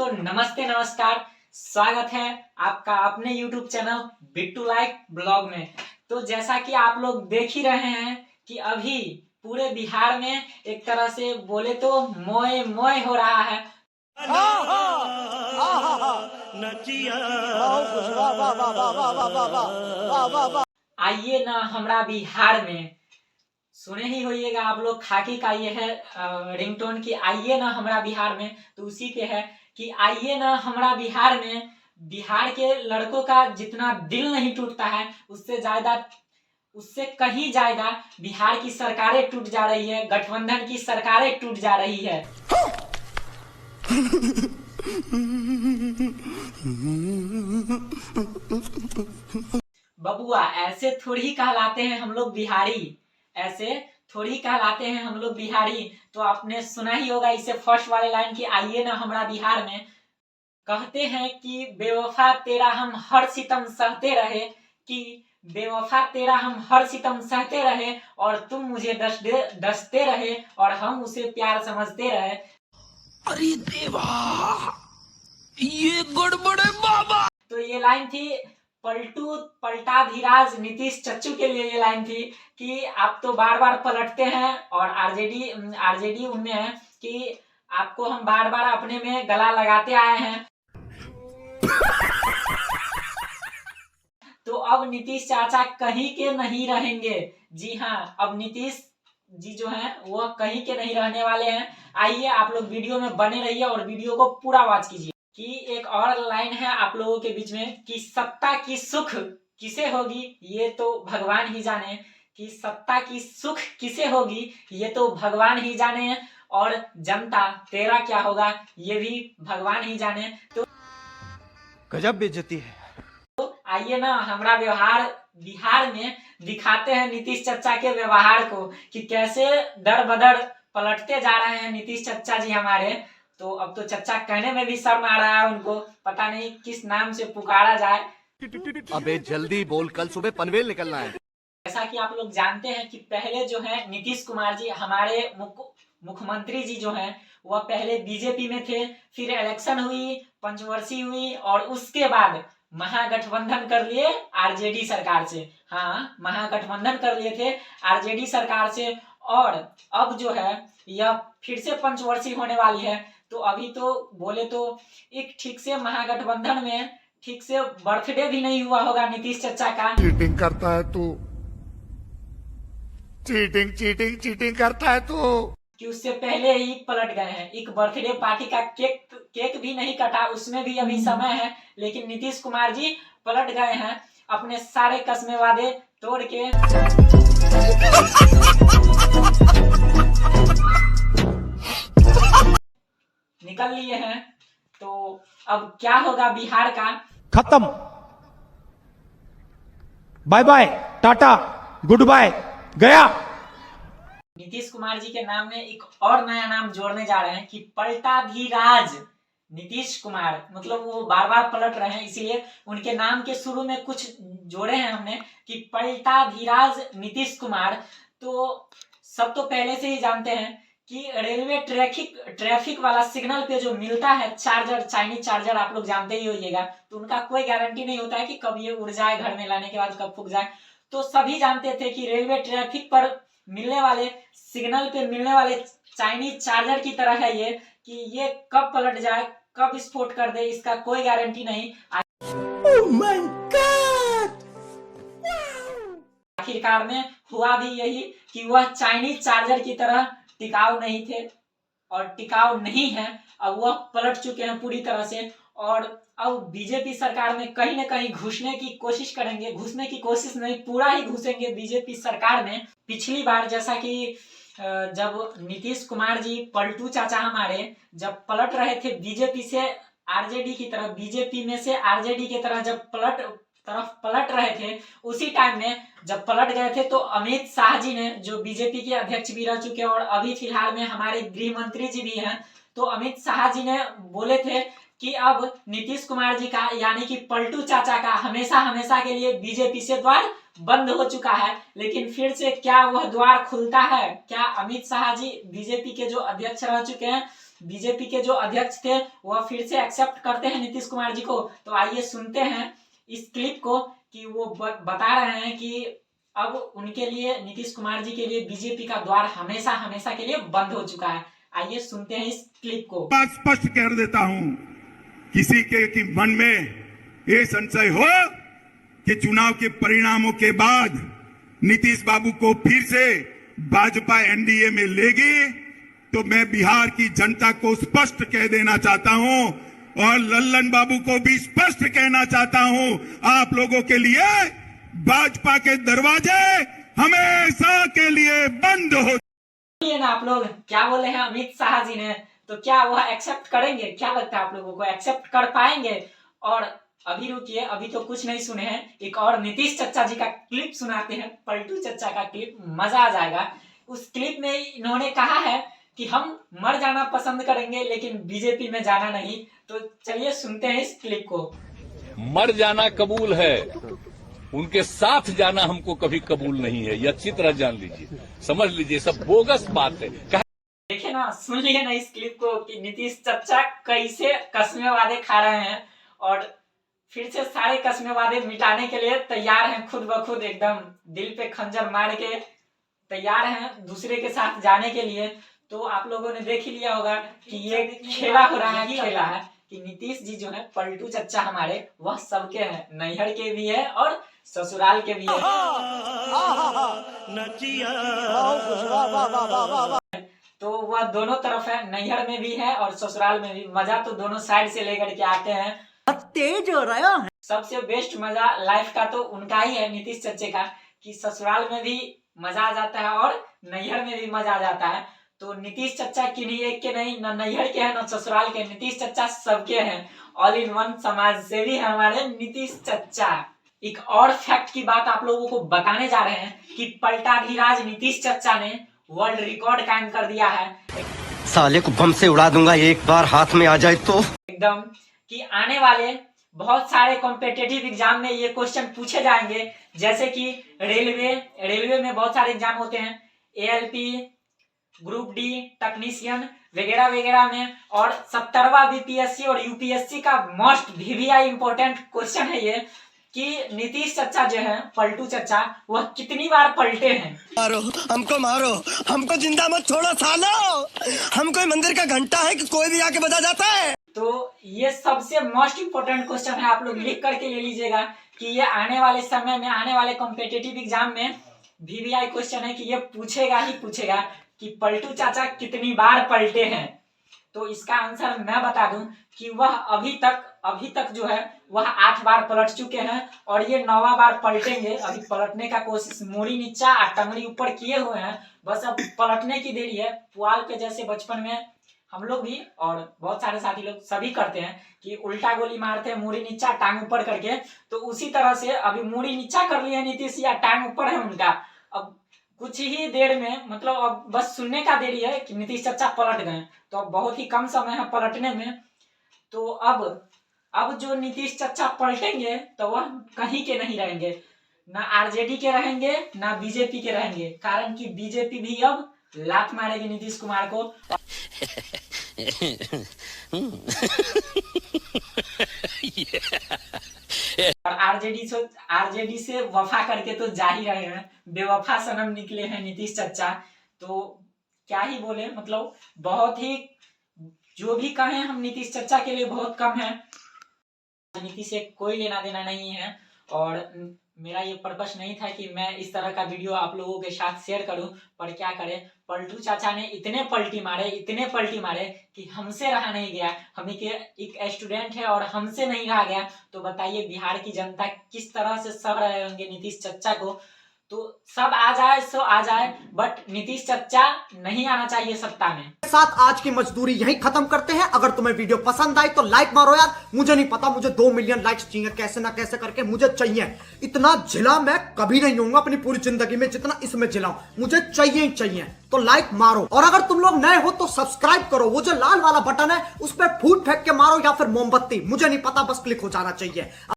दोस्तों नमस्ते नमस्कार। स्वागत है आपका अपने YouTube channel Bittu like blog में। तो जैसा कि आप लोग देख ही रहे हैं कि अभी पूरे बिहार में एक तरह से बोले तो मोए मोए हो रहा है। आइए ना हमरा बिहार में, सुने ही होइएगा आप लोग, खाकी का ये है रिंगटोन की आइए ना हमरा बिहार में। तो उसी पे है कि आइए ना हमरा बिहार में। बिहार के लड़कों का जितना दिल नहीं टूटता है उससे कहीं ज्यादा बिहार की सरकारें टूट जा रही है, गठबंधन की सरकारें टूट जा रही है। बबुआ ऐसे थोड़ी कहलाते हैं हम लोग बिहारी, ऐसे थोड़ी कहलाते हैं हम लोग बिहारी। तो आपने सुना ही होगा इसे फर्स्ट वाले लाइन की, आइए ना हमरा बिहार में। कहते हैं कि बेवफा तेरा हम हर सितम सहते रहे, कि बेवफा तेरा हम हर सितम सहते रहे और तुम मुझे डसते रहे और हम उसे प्यार समझते रहे। अरे देवा, ये गड़बड़ है बाबा। तो ये लाइन थी पलटा धीराज नीतीश चच्चू के लिए। ये लाइन थी कि आप तो बार बार पलटते हैं और आरजेडी उनमें है कि आपको हम बार बार अपने में गला लगाते आए हैं। तो अब नीतीश चाचा कहीं के नहीं रहेंगे। जी हाँ, अब नीतीश जी जो हैं वो कहीं के नहीं रहने वाले हैं। आइए आप लोग वीडियो में बने रहिए और वीडियो को पूरा वॉच कीजिए। कि एक और लाइन है आप लोगों के बीच में कि सत्ता की सुख किसे होगी ये तो भगवान ही जाने, कि सत्ता की सुख किसे होगी ये तो भगवान ही जाने, और जनता तेरा क्या होगा ये भी भगवान ही जाने। तो गजब बेइज्जती है। आइए ना हमरा बिहार में दिखाते हैं नीतीश चच्चा के व्यवहार को कि कैसे दर बदर पलटते जा रहे हैं नीतीश चच्चा जी हमारे। तो अब तो चच्चा कहने में भी शर्म आ रहा है उनको, पता नहीं किस नाम से पुकारा जाए। अबे जल्दी बोल, कल सुबह पनवेल निकलना है। जैसा कि आप लोग जानते हैं कि पहले जो है नीतीश कुमार जी हमारे मुख्यमंत्री जी जो हैं वह पहले बीजेपी में थे, फिर इलेक्शन हुई, पंचवर्षीय हुई और उसके बाद महागठबंधन कर लिए आरजेडी सरकार से। हाँ, महागठबंधन कर लिए थे आरजेडी सरकार से, और अब जो है यह फिर से पंचवर्षीय होने वाली है। तो अभी तो बोले तो एक ठीक से महागठबंधन में ठीक से बर्थडे भी नहीं हुआ होगा नीतीश चच्चा का। चीटिंग करता है तू, चीटिंग करता है तू। कि उससे पहले ही पलट गए हैं। एक बर्थडे पार्टी का केक भी नहीं कटा, उसमें भी अभी समय है, लेकिन नीतीश कुमार जी पलट गए हैं अपने सारे कसमे वादे तोड़ के। निकल लिए हैं। तो अब क्या होगा बिहार का? खत्म, bye bye, tata, good bye, गया। नीतीश कुमार जी के नाम में एक और नया नाम जोड़ने जा रहे हैं कि पलटाधीराज नीतीश कुमार। मतलब वो बार बार पलट रहे हैं, इसीलिए उनके नाम के शुरू में कुछ जोड़े हैं हमने कि पलटाधीराज नीतीश कुमार। तो सब तो पहले से ही जानते हैं कि रेलवे ट्रैफिक वाला सिग्नल पे जो मिलता है चार्जर, चाइनीज चार्जर, आप लोग जानते ही होइएगा, तो उनका कोई गारंटी नहीं होता है कि कब ये उड़ जाए, घर में लाने के बाद कब फूक जाए। तो सभी जानते थे कि रेलवे ट्रैफिक पर मिलने वाले, सिग्नल पे मिलने वाले चाइनीज चार्जर की तरह है ये, कि ये कब पलट जाए, कब विस्फोट कर दे, इसका कोई गारंटी नहीं। Oh my God! आखिरकार में हुआ भी यही कि वह चाइनीज चार्जर की तरह टिकाऊ नहीं थे और टिकाऊ नहीं है। अब वह पलट चुके हैं पूरी तरह से, और अब बीजेपी सरकार में कहीं न कहीं घुसने की कोशिश करेंगे। घुसने की कोशिश नहीं, पूरा ही घुसेंगे बीजेपी सरकार में। पिछली बार जैसा कि जब नीतीश कुमार जी पलटू चाचा हमारे जब पलट रहे थे बीजेपी से आरजेडी की तरफ, बीजेपी में से आरजेडी की तरह जब पलट रहे थे, उसी टाइम में जब पलट गए थे तो अमित शाह जी ने, जो बीजेपी के अध्यक्ष भी रह चुके हैं और अभी फिलहाल में हमारे गृह मंत्री जी भी हैं, तो अमित शाह जी ने बोले थे कि अब नीतीश कुमार जी का यानी कि पलटू चाचा का हमेशा हमेशा के लिए बीजेपी से द्वार बंद हो चुका है। लेकिन फिर से क्या वह द्वार खुलता है? क्या अमित शाह जी बीजेपी के जो अध्यक्ष रह चुके हैं बीजेपी के जो अध्यक्ष थे वह फिर से एक्सेप्ट करते हैं नीतीश कुमार जी को। तो आइए सुनते हैं इस क्लिप को कि वो बता रहे हैं कि अब उनके लिए, नीतीश कुमार जी के लिए बीजेपी का द्वार हमेशा हमेशा के लिए बंद हो चुका है। आइए सुनते हैं इस क्लिप को। बात स्पष्ट कर देता हूं, किसी के मन में ये संशय हो कि चुनाव के परिणामों के बाद नीतीश बाबू को फिर से भाजपा एनडीए में लेगी, तो मैं बिहार की जनता को स्पष्ट कह देना चाहता हूं और लल्लन बाबू को भी स्पष्ट कहना चाहता हूं, आप लोगों के लिए भाजपा के दरवाजे हमेशा के लिए बंद हो। ना आप लोग क्या बोले हैं अमित शाह जी ने, तो क्या वह एक्सेप्ट करेंगे? क्या लगता है आप लोगों को, एक्सेप्ट कर पाएंगे? और अभी रुकिए, अभी तो कुछ नहीं सुने हैं, एक और नीतीश चच्चा जी का क्लिप सुनाते हैं, पलटू चच्चा का क्लिप, मजा आ जाएगा। उस क्लिप में इन्होंने कहा है कि हम मर जाना पसंद करेंगे लेकिन बीजेपी में जाना नहीं। तो चलिए सुनते हैं इस क्लिप को। मर जाना कबूल है, उनके साथ जाना हमको कभी कबूल नहीं है, ये अच्छी तरह जान लीजिए, समझ लीजिए, सब बोगस बात है। देखिए ना, सुन लिए ना इस क्लिप को कि नीतीश चच्चा कैसे कस्मे वादे खा रहे हैं और फिर से सारे कस्मे वादे मिटाने के लिए तैयार हैं, खुद ब खुद एकदम दिल पे खंजर मार के तैयार हैं दूसरे के साथ जाने के लिए। तो आप लोगों ने देख ही लिया होगा कि ये खेला हो रहा है, खेला है कि नीतीश जी जो है, पलटू चच्चा हमारे, वह सबके हैं, नैहर के भी है और ससुराल के भी है। तो वह दोनों तरफ है, नैहर में भी है और ससुराल में भी। मजा तो दोनों साइड से लेकर के आते हैं, तेज हो रहा है। सबसे बेस्ट मजा लाइफ का तो उनका ही है, नीतीश चच्चे का, कि ससुराल में भी मजा आ जाता है और नैहर में भी मजा आ जाता है। तो नीतीश चच्चा किन्हीं एक के नहीं, न नैहर के हैं न ससुराल के, नीतीश चच्चा सबके हैं, ऑल इन वन समाज सेवी है हमारे नीतीश चच्चा। एक और फैक्ट की बात आप लोगों को बताने जा रहे हैं कि पलटाधीराज नीतीश चच्चा ने वर्ल्ड रिकॉर्ड कायम कर दिया है। साले को बम से उड़ा दूंगा एक बार हाथ में आ जाए तो, एकदम कि आने वाले बहुत सारे कॉम्पिटिटिव एग्जाम में ये क्वेश्चन पूछे जाएंगे, जैसे कि रेलवे में बहुत सारे एग्जाम होते हैं, ALP, ग्रुप डी, टेक्नीशियन वगैरह वगैरह में, और 70वां BPSC और UPSC का मोस्ट VVI इंपॉर्टेंट क्वेश्चन है ये कि नीतीश चच्चा जो है, पलटू चच्चा, वह कितनी बार पलटे हैं। मारो मारो, हमको जिंदा मत छोड़ो सालो, हम कोई मंदिर का घंटा है कि कोई भी आके बजा जाता है। तो ये सबसे मोस्ट इम्पोर्टेंट क्वेश्चन है, आप लोग लिख करके ले लीजिएगा कि ये आने वाले समय में, आने वाले कॉम्पिटिटिव एग्जाम में VVI क्वेश्चन है कि ये पूछेगा ही पूछेगा कि पलटू चाचा कितनी बार पलटे हैं। तो इसका आंसर मैं बता दूं कि वह अभी तक जो है वह 8 बार पलट चुके हैं और ये 9वां बार पलटेंगे। अभी पलटने का कोशिश, मूड़ी नीचा और टंगड़ी ऊपर किए हुए हैं, बस अब पलटने की देरी है। पुआल पे जैसे बचपन में हम लोग भी और बहुत सारे साथी लोग सभी करते हैं कि उल्टा गोली मारते हैं, मूड़ी नीचा टांग ऊपर करके, तो उसी तरह से अभी मूड़ी नीचा कर लिए नीतीश, या टांग ऊपर है उनका। अब कुछ ही देर में, मतलब अब बस सुनने का देरी है कि नीतीश चच्चा पलट गए, तो अब बहुत ही कम समय है पलटने में। तो अब जो नीतीश चच्चा पलटेंगे तो वह कहीं के नहीं रहेंगे, ना आरजेडी के रहेंगे ना बीजेपी के रहेंगे, कारण कि बीजेपी भी अब लात मारेगी नीतीश कुमार को। और आरजेडी से वफा करके तो जा ही रहे हैं, बेवफा सनम निकले हैं नीतीश चच्चा। तो क्या ही बोले, मतलब बहुत ही, जो भी कहें हम नीतीश चच्चा के लिए बहुत कम है। राजनीति से कोई लेना देना नहीं है और मेरा ये पर्पस नहीं था कि मैं इस तरह का वीडियो आप लोगों के साथ शेयर करूं, पर क्या करें, पलटू चाचा ने इतने पलटी मारे कि हमसे रहा नहीं गया। हम एक स्टूडेंट है और हमसे नहीं रहा गया, तो बताइए बिहार की जनता किस तरह से सह रहे होंगे नीतीश चच्चा को। तो सब आ जाए सो आ जाए, बट नीतीश चच्चा नहीं आना चाहिए सत्ता में। साथ आज की मजदूरी यहीं खत्म करते हैं। अगर तुम्हें वीडियो पसंद आई तो लाइक मारो यार, मुझे नहीं पता, मुझे 2 मिलियन लाइक्स चाहिए, कैसे ना कैसे करके मुझे चाहिए। इतना झिला मैं कभी नहीं होऊंगा अपनी पूरी जिंदगी में जितना इसमें झिलाऊं, मुझे चाहिए ही चाहिए। तो लाइक मारो, और अगर तुम लोग नए हो तो सब्सक्राइब करो, वो जो लाल वाला बटन है उस पर फूट फेंक के मारो या फिर मोमबत्ती, मुझे नहीं पता, बस क्लिक हो जाना चाहिए।